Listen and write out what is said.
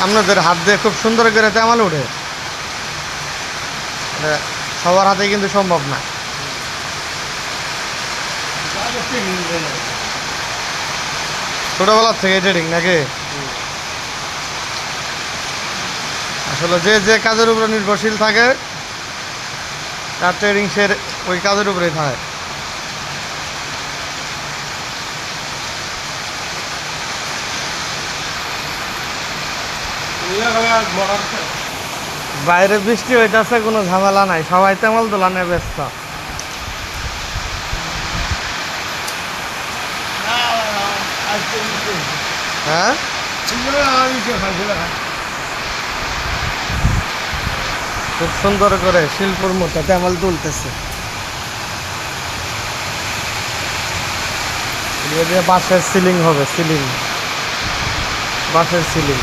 আপনাদের হাত দিয়ে খুব সুন্দর করে তেমাল উঠে, সবার হাতে কিন্তু সম্ভব না। ছোটবেলার থেকে ট্রেডিং নাকি? আসলে যে যে কাজের উপরে নির্ভরশীল থাকে তার ট্রেডিং সে ওই কাজের উপরেই থাকে। বাইরে বৃষ্টি হইতেছে, কোনো ঝামেলা নাই, সবাই তেমল দোলানে ব্যস্ত। হ্যাঁ, খুব সুন্দর করে শিল্পর মতো তেমল তুলতেছে। বাঁশের সিলিং হবে, সিলিং, বাঁশের সিলিং।